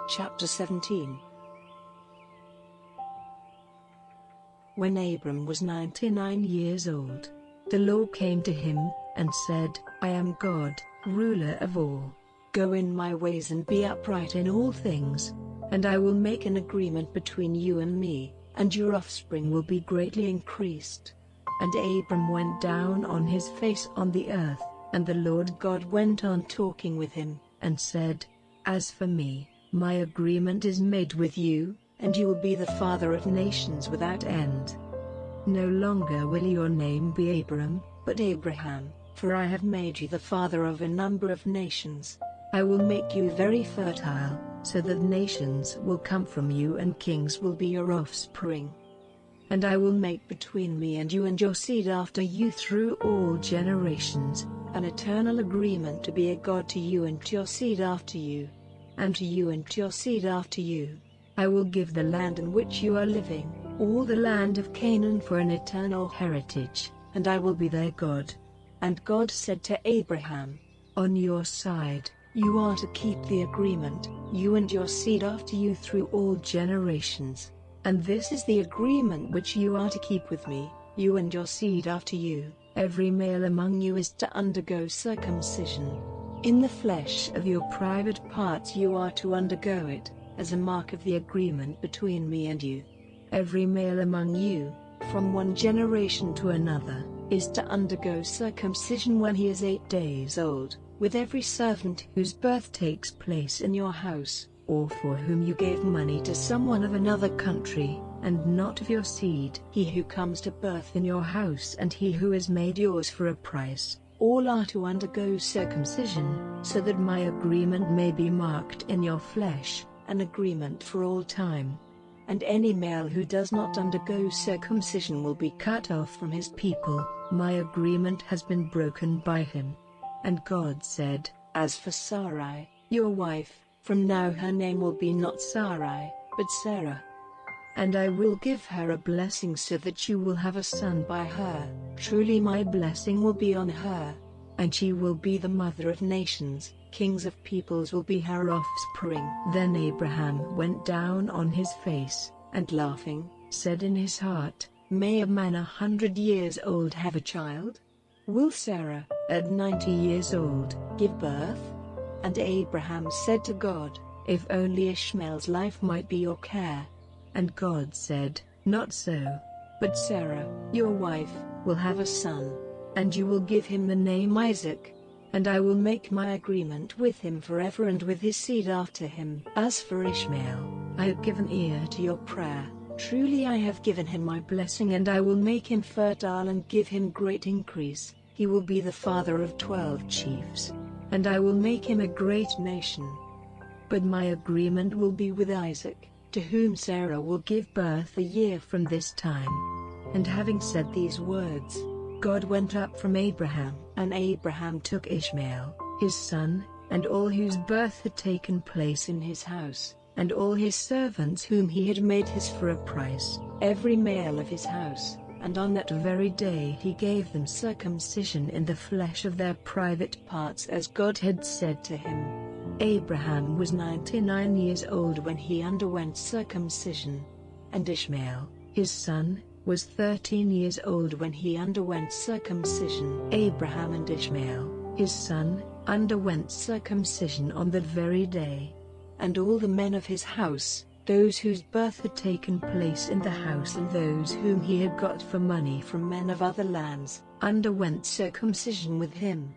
Chapter 17. When Abram was 99 years old, the Lord came to him, and said, I am God, ruler of all. Go in my ways and be upright in all things, and I will make an agreement between you and me, and your offspring will be greatly increased. And Abram went down on his face on the earth, and the Lord God went on talking with him, and said, As for me, my agreement is made with you, and you will be the father of nations without end. No longer will your name be Abram, but Abraham, for I have made you the father of a number of nations. I will make you very fertile, so that nations will come from you and kings will be your offspring. And I will make between me and you and your seed after you through all generations, an eternal agreement to be a God to you and to your seed after you. And to you and to your seed after you, I will give the land in which you are living, all the land of Canaan for an eternal heritage, and I will be their God. And God said to Abraham, On your side, you are to keep the agreement, you and your seed after you through all generations. And this is the agreement which you are to keep with me, you and your seed after you. Every male among you is to undergo circumcision. In the flesh of your private parts you are to undergo it, as a mark of the agreement between me and you. Every male among you, from one generation to another, is to undergo circumcision when he is 8 days old, with every servant whose birth takes place in your house, or for whom you gave money to someone of another country, and not of your seed. He who comes to birth in your house and he who is made yours for a price, all are to undergo circumcision, so that my agreement may be marked in your flesh, an agreement for all time. And any male who does not undergo circumcision will be cut off from his people, my agreement has been broken by him. And God said, As for Sarai, your wife, from now her name will be not Sarai, but Sarah. And I will give her a blessing so that you will have a son by her. Truly my blessing will be on her. And she will be the mother of nations, kings of peoples will be her offspring. Then Abraham went down on his face, and laughing, said in his heart, May a man 100 years old have a child? Will Sarah, at 90 years old, give birth? And Abraham said to God, If only Ishmael's life might be your care. And God said, Not so. But Sarah, your wife, will have a son, and you will give him the name Isaac. And I will make my agreement with him forever and with his seed after him. As for Ishmael, I have given ear to your prayer. Truly I have given him my blessing, and I will make him fertile and give him great increase. He will be the father of 12 chiefs, and I will make him a great nation. But my agreement will be with Isaac, to whom Sarah will give birth a year from this time. And having said these words, God went up from Abraham, and Abraham took Ishmael, his son, and all whose birth had taken place in his house, and all his servants whom he had made his for a price, every male of his house, and on that very day he gave them circumcision in the flesh of their private parts as God had said to him. Abraham was 99 years old when he underwent circumcision, and Ishmael, his son, was 13 years old when he underwent circumcision. Abraham and Ishmael, his son, underwent circumcision on that very day. And all the men of his house, those whose birth had taken place in the house and those whom he had got for money from men of other lands, underwent circumcision with him.